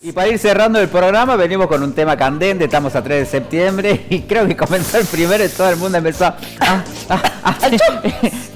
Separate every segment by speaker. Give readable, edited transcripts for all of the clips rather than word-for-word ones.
Speaker 1: Y para ir cerrando el programa, venimos con un tema candente, estamos a 3 de septiembre y creo que comenzó el primero y todo el mundo empezó a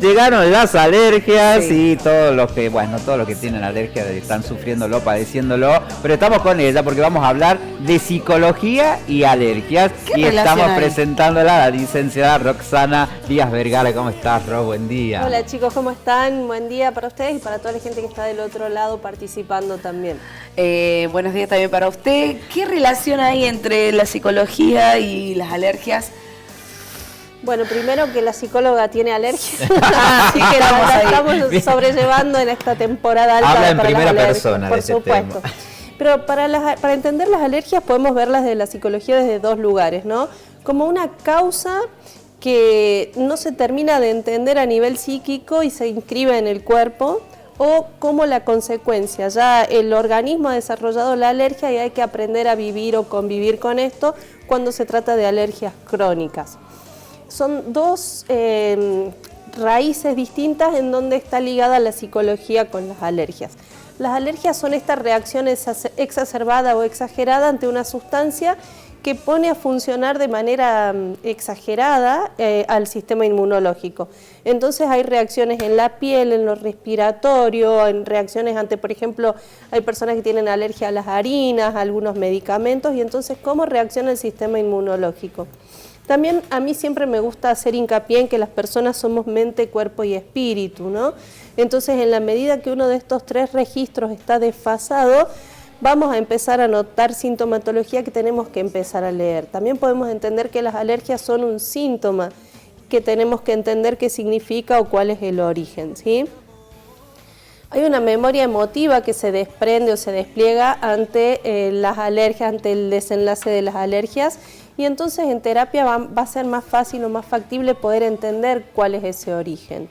Speaker 1: llegaron las alergias y todos los que tienen alergias están sufriéndolo, padeciéndolo, pero estamos con ella porque vamos a hablar de psicología y alergias y estamos presentándola a la licenciada Roxana Díaz Vergara. ¿Cómo estás, Ros? Buen día.
Speaker 2: Hola chicos, ¿cómo están? Buen día para ustedes y para toda la gente que está del otro lado participando también.
Speaker 3: Buenos días también para usted. ¿Qué relación hay entre la psicología y las alergias?
Speaker 2: Bueno, primero que la psicóloga tiene alergias, así que la estamos sobrellevando en esta temporada alta.
Speaker 1: Habla en
Speaker 2: para
Speaker 1: primera
Speaker 2: las alergias,
Speaker 1: persona
Speaker 2: por
Speaker 1: de ese
Speaker 2: supuesto.
Speaker 1: tema.
Speaker 2: Pero para entender las alergias podemos verlas de la psicología desde dos lugares, ¿no? Como una causa que no se termina de entender a nivel psíquico y se inscribe en el cuerpo, o como la consecuencia. Ya el organismo ha desarrollado la alergia y hay que aprender a vivir o convivir con esto cuando se trata de alergias crónicas. Son dos raíces distintas en donde está ligada la psicología con las alergias. Las alergias son esta reacción exacerbada o exagerada ante una sustancia que pone a funcionar de manera exagerada al sistema inmunológico. Entonces hay reacciones en la piel, en lo respiratorio, en reacciones ante, por ejemplo, hay personas que tienen alergia a las harinas, a algunos medicamentos, y entonces ¿cómo reacciona el sistema inmunológico? También a mí siempre me gusta hacer hincapié en que las personas somos mente, cuerpo y espíritu, ¿no? Entonces, en la medida que uno de estos tres registros está desfasado, vamos a empezar a notar sintomatología que tenemos que empezar a leer. También podemos entender que las alergias son un síntoma que tenemos que entender qué significa o cuál es el origen, ¿sí? Hay una memoria emotiva que se desprende o se despliega ante las alergias, ante el desenlace de las alergias, y entonces en terapia va a ser más fácil o más factible poder entender cuál es ese origen.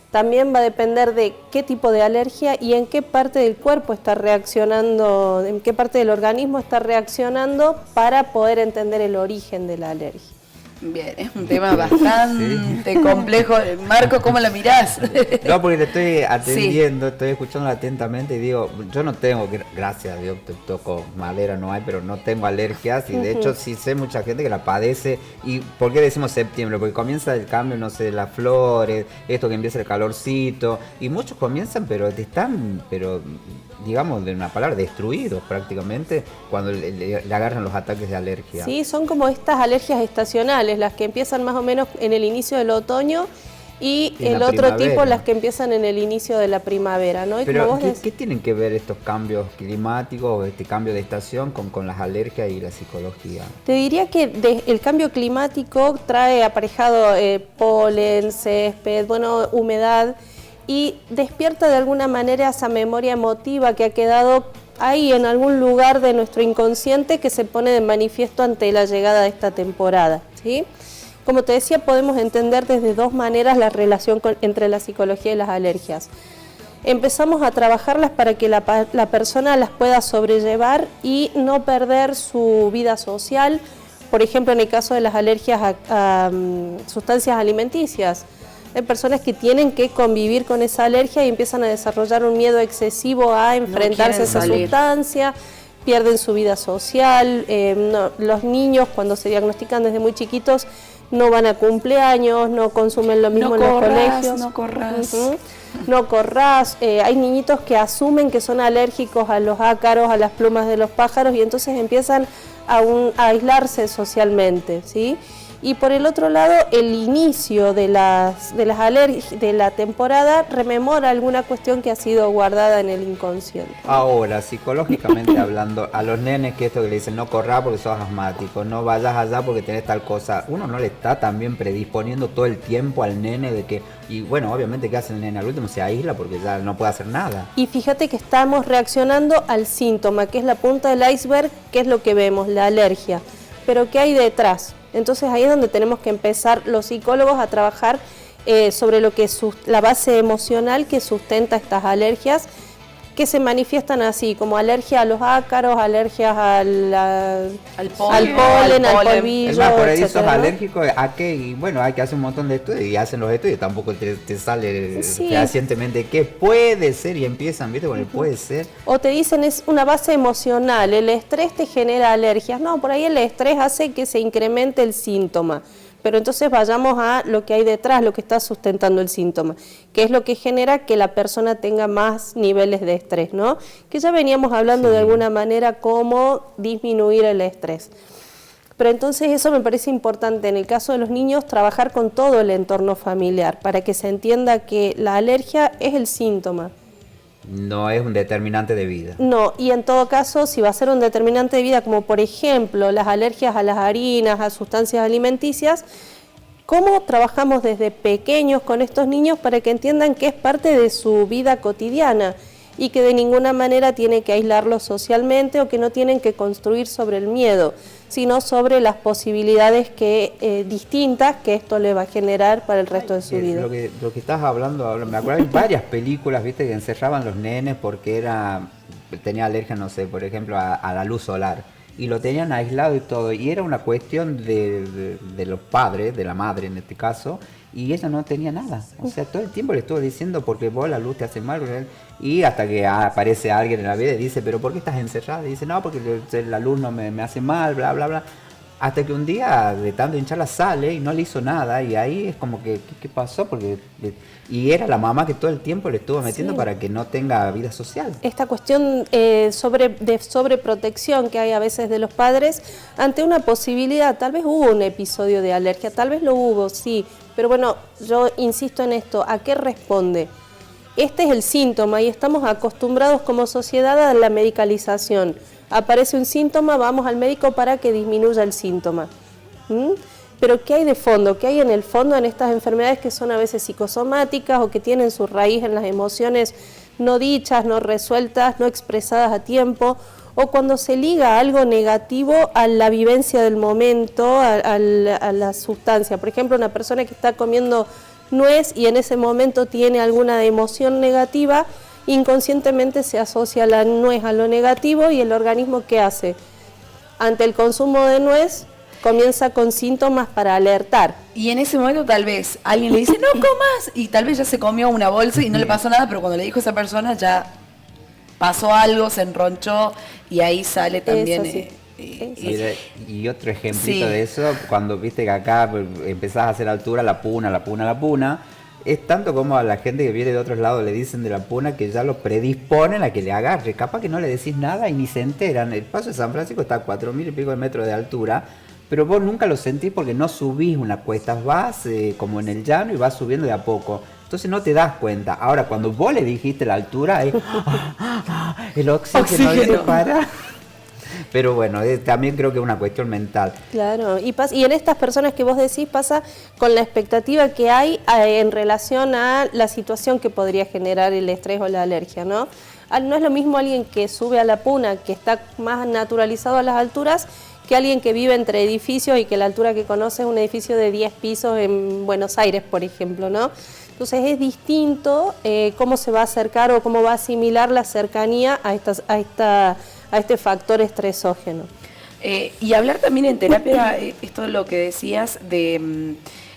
Speaker 2: También va a depender de qué tipo de alergia y en qué parte del cuerpo está reaccionando, en qué parte del organismo está reaccionando para poder entender el origen de la alergia.
Speaker 3: Bien, es un tema bastante complejo. Marco, ¿cómo lo mirás?
Speaker 1: No, porque te estoy atendiendo, estoy escuchando atentamente y digo, yo no tengo, gracias a Dios, te toco madera, no hay, pero no tengo alergias y de hecho sí sé mucha gente que la padece. ¿Y por qué decimos septiembre? Porque comienza el cambio, no sé, de las flores, esto que empieza el calorcito, y muchos comienzan, pero digamos, de una palabra, destruidos prácticamente cuando le agarran los ataques de alergia.
Speaker 2: Sí, son como estas alergias estacionales, las que empiezan más o menos en el inicio del otoño y el otro tipo las que empiezan en el inicio de la primavera, ¿no? Y
Speaker 1: pero
Speaker 2: como
Speaker 1: ¿qué tienen que ver estos cambios climáticos, este cambio de estación con las alergias y la psicología?
Speaker 2: Te diría que el cambio climático trae aparejado polen, césped, humedad, y despierta de alguna manera esa memoria emotiva que ha quedado ahí en algún lugar de nuestro inconsciente que se pone de manifiesto ante la llegada de esta temporada, ¿sí? Como te decía, podemos entender desde dos maneras la relación entre la psicología y las alergias. Empezamos a trabajarlas para que la persona las pueda sobrellevar y no perder su vida social, por ejemplo en el caso de las alergias a sustancias alimenticias. Hay personas que tienen que convivir con esa alergia y empiezan a desarrollar un miedo excesivo a enfrentarse a esa sustancia, pierden su vida social. Los niños cuando se diagnostican desde muy chiquitos no van a cumpleaños, no consumen lo mismo en los colegios.
Speaker 3: No corras.
Speaker 2: No corras. Hay niñitos que asumen que son alérgicos a los ácaros, a las plumas de los pájaros y entonces empiezan a aislarse socialmente, ¿sí? Y por el otro lado, el inicio de la temporada rememora alguna cuestión que ha sido guardada en el inconsciente.
Speaker 1: Ahora, psicológicamente hablando, a los nenes que esto que le dicen no corras porque sos asmático, no vayas allá porque tenés tal cosa, uno no le está también predisponiendo todo el tiempo al nene de que, y bueno, obviamente ¿qué hace el nene? Al último se aísla porque ya no puede hacer nada.
Speaker 2: Y fíjate que estamos reaccionando al síntoma, que es la punta del iceberg, que es lo que vemos, la alergia. Pero ¿qué hay detrás? Entonces ahí es donde tenemos que empezar los psicólogos a trabajar sobre lo que es la base emocional que sustenta estas alergias que se manifiestan así, como alergia a los ácaros, alergias al polen, al polvillo,
Speaker 1: es más, por ahí
Speaker 2: etcétera,
Speaker 1: sos
Speaker 2: ¿no?
Speaker 1: alérgico a qué, y bueno, hay que hacer un montón de estudios, y hacen los estudios, tampoco te sale
Speaker 2: Sí.
Speaker 1: fehacientemente qué puede ser, y empiezan, ¿viste? Con el puede ser.
Speaker 2: O te dicen es una base emocional, el estrés te genera alergias. No, por ahí el estrés hace que se incremente el síntoma. Pero entonces vayamos a lo que hay detrás, lo que está sustentando el síntoma, que es lo que genera que la persona tenga más niveles de estrés, ¿no? Que ya veníamos hablando de alguna manera cómo disminuir el estrés. Pero entonces eso me parece importante, en el caso de los niños, trabajar con todo el entorno familiar, para que se entienda que la alergia es el síntoma.
Speaker 1: No es un determinante de vida.
Speaker 2: No, y en todo caso, si va a ser un determinante de vida, como por ejemplo las alergias a las harinas, a sustancias alimenticias, ¿cómo trabajamos desde pequeños con estos niños para que entiendan que es parte de su vida cotidiana y que de ninguna manera tiene que aislarlos socialmente o que no tienen que construir sobre el miedo, sino sobre las posibilidades distintas que esto le va a generar para el resto de su vida?
Speaker 1: Lo que estás hablando ahora, me acuerdo, hay varias películas, viste, que encerraban los nenes porque tenía alergia, no sé, por ejemplo, a la luz solar, y lo tenían aislado y todo, y era una cuestión de los padres, de la madre en este caso, y ella no tenía nada, o sea, todo el tiempo le estuvo diciendo porque vos la luz te hace mal, y hasta que aparece alguien en la vida y dice, pero ¿por qué estás encerrada? Y dice, no, porque la luz no me hace mal, bla, bla, bla. Hasta que un día, de tanto hincharla, sale y no le hizo nada, y ahí es como que, ¿qué pasó? Y era la mamá que todo el tiempo le estuvo metiendo para que no tenga vida social.
Speaker 2: Esta cuestión de sobreprotección que hay a veces de los padres ante una posibilidad, tal vez hubo un episodio de alergia, tal vez lo hubo, sí, pero bueno, yo insisto en esto, ¿a qué responde? Este es el síntoma y estamos acostumbrados como sociedad a la medicalización. Aparece un síntoma, vamos al médico para que disminuya el síntoma. Pero ¿qué hay de fondo? ¿Qué hay en el fondo en estas enfermedades que son a veces psicosomáticas o que tienen su raíz en las emociones no dichas, no resueltas, no expresadas a tiempo, o cuando se liga algo negativo a la vivencia del momento, a la sustancia? Por ejemplo, una persona que está comiendo nuez y en ese momento tiene alguna emoción negativa, inconscientemente se asocia la nuez a lo negativo y el organismo, ¿qué hace? Ante el consumo de nuez comienza con síntomas para alertar.
Speaker 3: Y en ese momento tal vez alguien le dice, no comas, y tal vez ya se comió una bolsa y no le pasó nada, pero cuando le dijo a esa persona ya pasó algo, se enronchó y ahí sale también...
Speaker 1: Y otro ejemplito de eso, cuando viste que acá empezás a hacer altura, la puna, es tanto como a la gente que viene de otros lados le dicen de la puna que ya lo predisponen a que le agarre, capaz que no le decís nada y ni se enteran. El Paso de San Francisco está a 4.000 y pico de metros de altura, pero vos nunca lo sentís porque no subís una cuesta, vas como en el llano y vas subiendo de a poco. Entonces no te das cuenta. Ahora, cuando vos le dijiste la altura, el oxígeno viene para... Pero bueno, también creo que es una cuestión mental.
Speaker 2: Claro, y en estas personas que vos decís pasa con la expectativa que hay en relación a la situación que podría generar el estrés o la alergia, ¿no? No es lo mismo alguien que sube a la puna, que está más naturalizado a las alturas, que alguien que vive entre edificios y que la altura que conoce es un edificio de 10 pisos en Buenos Aires, por ejemplo, ¿no? Entonces es distinto cómo se va a acercar o cómo va a asimilar la cercanía a este factor estresógeno.
Speaker 3: Y hablar también en terapia, esto es lo que decías, de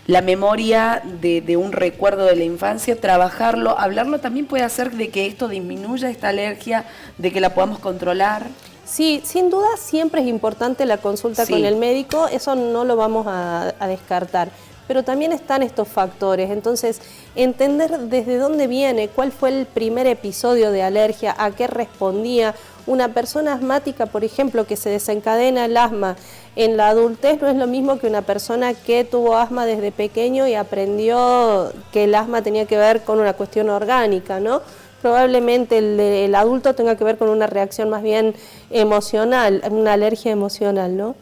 Speaker 3: la memoria de un recuerdo de la infancia, trabajarlo, hablarlo también puede hacer de que esto disminuya esta alergia, de que la podamos controlar.
Speaker 2: Sí, sin duda siempre es importante la consulta con el médico, eso no lo vamos a descartar. Pero también están estos factores, entonces entender desde dónde viene, cuál fue el primer episodio de alergia, a qué respondía. Una persona asmática, por ejemplo, que se desencadena el asma en la adultez, no es lo mismo que una persona que tuvo asma desde pequeño y aprendió que el asma tenía que ver con una cuestión orgánica, ¿no? Probablemente el adulto tenga que ver con una reacción más bien emocional, una alergia emocional, ¿no?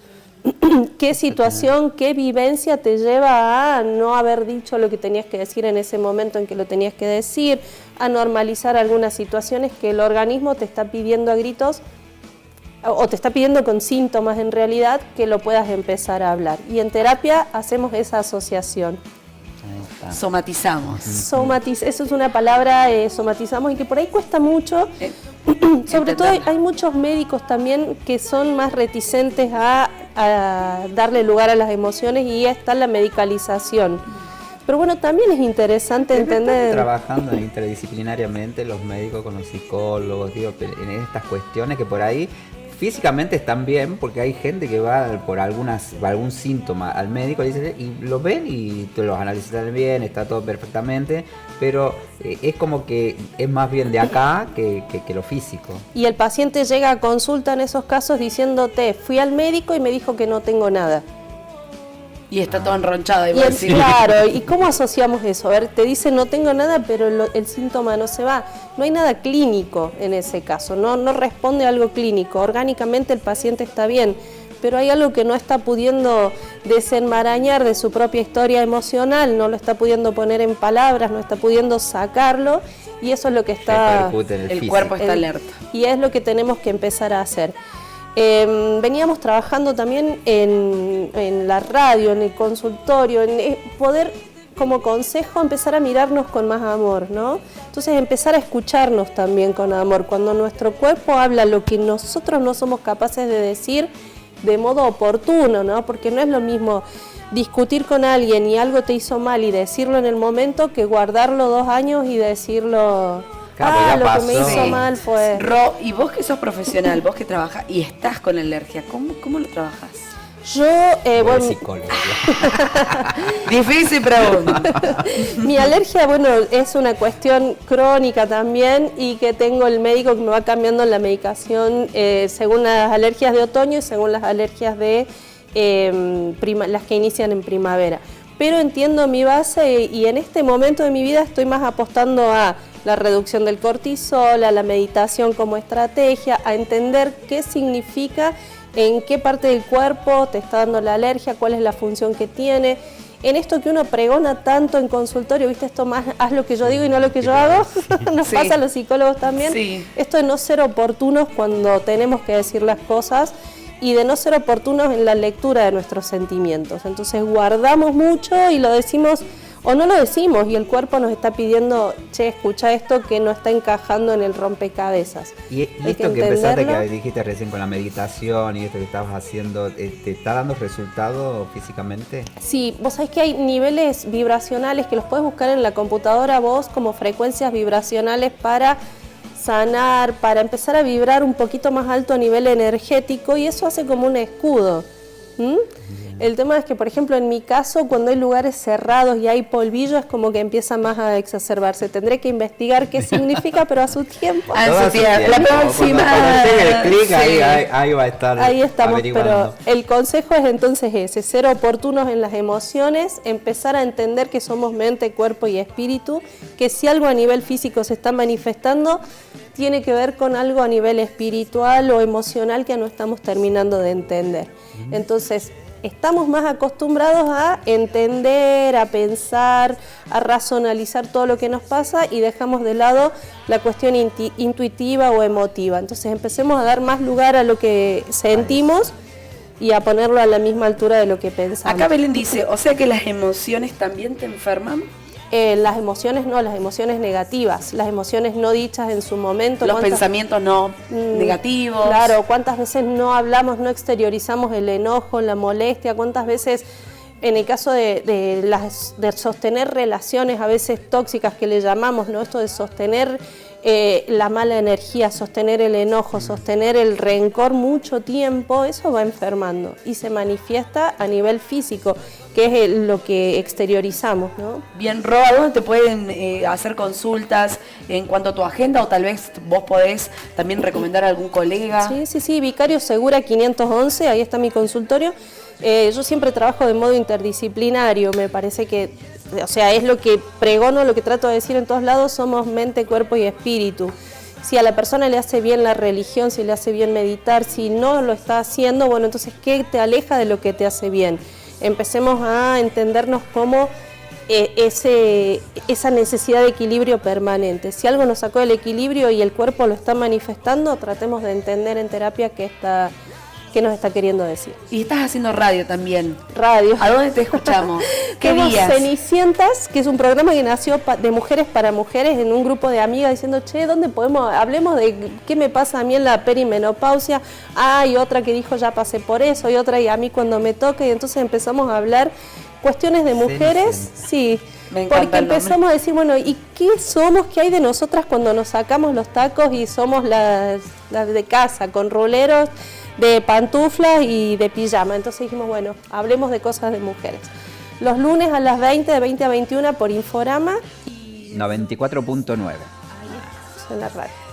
Speaker 2: ¿Qué situación, qué vivencia te lleva a no haber dicho lo que tenías que decir en ese momento en que lo tenías que decir, a normalizar algunas situaciones que el organismo te está pidiendo a gritos o te está pidiendo con síntomas en realidad que lo puedas empezar a hablar? Y en terapia hacemos esa asociación.
Speaker 3: Somatizamos.
Speaker 2: Eso es una palabra, somatizamos, y que por ahí cuesta mucho. Sobre todo hay muchos médicos también que son más reticentes a darle lugar a las emociones, y está la medicalización. Pero bueno, también es interesante entender...
Speaker 1: Trabajando interdisciplinariamente los médicos con los psicólogos, digo, en estas cuestiones que por ahí físicamente están bien, porque hay gente que va por algún síntoma al médico y lo ven y te los analizan bien, está todo perfectamente, pero es como que es más bien de acá que lo físico.
Speaker 2: Y el paciente llega a consulta en esos casos diciéndote, fui al médico y me dijo que no tengo nada.
Speaker 3: Y está todo enronchado.
Speaker 2: Claro, ¿y cómo asociamos eso? A ver, te dice no tengo nada, pero el síntoma no se va. No hay nada clínico en ese caso, no responde a algo clínico. Orgánicamente el paciente está bien, pero hay algo que no está pudiendo desenmarañar de su propia historia emocional, no lo está pudiendo poner en palabras, no está pudiendo sacarlo, y eso es lo que está...
Speaker 3: El cuerpo está alerta.
Speaker 2: Y es lo que tenemos que empezar a hacer. Veníamos trabajando también en la radio, en el consultorio, en poder, como consejo, empezar a mirarnos con más amor, ¿no? Entonces empezar a escucharnos también con amor. Cuando nuestro cuerpo habla lo que nosotros no somos capaces de decir de modo oportuno, ¿no? Porque no es lo mismo discutir con alguien y algo te hizo mal y decirlo en el momento que guardarlo 2 años y decirlo...
Speaker 1: Claro,
Speaker 2: lo que me hizo mal fue...
Speaker 3: Ro, y vos que sos profesional, vos que trabajás y estás con alergia, ¿cómo lo trabajás?
Speaker 2: Yo, bueno...
Speaker 1: psicólogo.
Speaker 3: Difícil pregunta.
Speaker 2: Mi alergia, bueno, es una cuestión crónica también, y que tengo el médico que me va cambiando la medicación según las alergias de otoño y según las alergias de las que inician en primavera. Pero entiendo mi base, y en este momento de mi vida estoy más apostando a la reducción del cortisol, a la meditación como estrategia, a entender qué significa, en qué parte del cuerpo te está dando la alergia, cuál es la función que tiene. En esto que uno pregona tanto en consultorio, ¿viste? Esto más, haz lo que yo digo y no lo que yo hago, nos pasa a los psicólogos también.
Speaker 3: Sí.
Speaker 2: Esto de no ser oportunos cuando tenemos que decir las cosas, y de no ser oportunos en la lectura de nuestros sentimientos. Entonces guardamos mucho y lo decimos o no lo decimos, y el cuerpo nos está pidiendo, che, escucha esto que no está encajando en el rompecabezas.
Speaker 1: Y esto que empezaste, que dijiste recién con la meditación y esto que estabas haciendo, ¿te está dando resultado físicamente?
Speaker 2: Sí, vos sabés que hay niveles vibracionales que los puedes buscar en la computadora vos, como frecuencias vibracionales para sanar, para empezar a vibrar un poquito más alto a nivel energético, y eso hace como un escudo. El tema es que, por ejemplo, en mi caso, cuando hay lugares cerrados y hay polvillo, es como que empieza más a exacerbarse. Tendré que investigar qué significa, pero a su tiempo.
Speaker 3: A su tiempo. La próxima.
Speaker 1: Cuando llegue el clic, ahí va a estar.
Speaker 2: Ahí estamos,
Speaker 1: averiguando.
Speaker 2: pero el consejo es entonces ese: ser oportunos en las emociones, empezar a entender que somos mente, cuerpo y espíritu, que si algo a nivel físico se está manifestando, tiene que ver con algo a nivel espiritual o emocional que no estamos terminando de entender. Entonces, estamos más acostumbrados a entender, a pensar, a racionalizar todo lo que nos pasa, y dejamos de lado la cuestión intuitiva o emotiva. Entonces empecemos a dar más lugar a lo que sentimos y a ponerlo a la misma altura de lo que pensamos.
Speaker 3: Acá Belén dice, o sea que las emociones también te enferman.
Speaker 2: Las emociones no, las emociones negativas, las emociones no dichas en su momento.
Speaker 3: Los pensamientos no negativos.
Speaker 2: Claro, cuántas veces no hablamos, no exteriorizamos el enojo, la molestia, cuántas veces, en el caso de sostener relaciones a veces tóxicas que le llamamos, ¿no? Esto de sostener la mala energía, sostener el enojo, sostener el rencor mucho tiempo, eso va enfermando y se manifiesta a nivel físico, que es lo que exteriorizamos, ¿no?
Speaker 3: Bien, Ro, ¿a dónde te pueden hacer consultas en cuanto a tu agenda, o tal vez vos podés también recomendar a algún colega?
Speaker 2: Sí, Vicario Segura 511, ahí está mi consultorio. Yo siempre trabajo de modo interdisciplinario, me parece que, o sea, es lo que pregono, lo que trato de decir en todos lados: somos mente, cuerpo y espíritu. Si a la persona le hace bien la religión, si le hace bien meditar, si no lo está haciendo, bueno, entonces, ¿qué te aleja de lo que te hace bien? Empecemos a entendernos como esa necesidad de equilibrio permanente. Si algo nos sacó del equilibrio y el cuerpo lo está manifestando, tratemos de entender en terapia qué qué nos está queriendo decir.
Speaker 3: Y estás haciendo radio también.
Speaker 2: Radio.
Speaker 3: ¿A dónde te escuchamos? ¿Qué
Speaker 2: Somos
Speaker 3: días?
Speaker 2: Cenicientas, que es un programa que nació de mujeres para mujeres en un grupo de amigas diciendo, che, ¿dónde podemos? Hablemos de qué me pasa a mí en la perimenopausia. Hay otra que dijo, ya pasé por eso, y otra, y a mí cuando me toca, y entonces empezamos a hablar cuestiones de mujeres, sí.
Speaker 3: Me encanta
Speaker 2: Porque
Speaker 3: el nombre.
Speaker 2: empezamos a decir, bueno, ¿y qué somos? ¿Qué hay de nosotras cuando nos sacamos los tacos y somos las de casa, con ruleros, de pantuflas y de pijama? Entonces dijimos, bueno, hablemos de cosas de mujeres. Los lunes a las 20, de 20 a 21 por Inforama.
Speaker 1: 94.9.
Speaker 2: En la radio.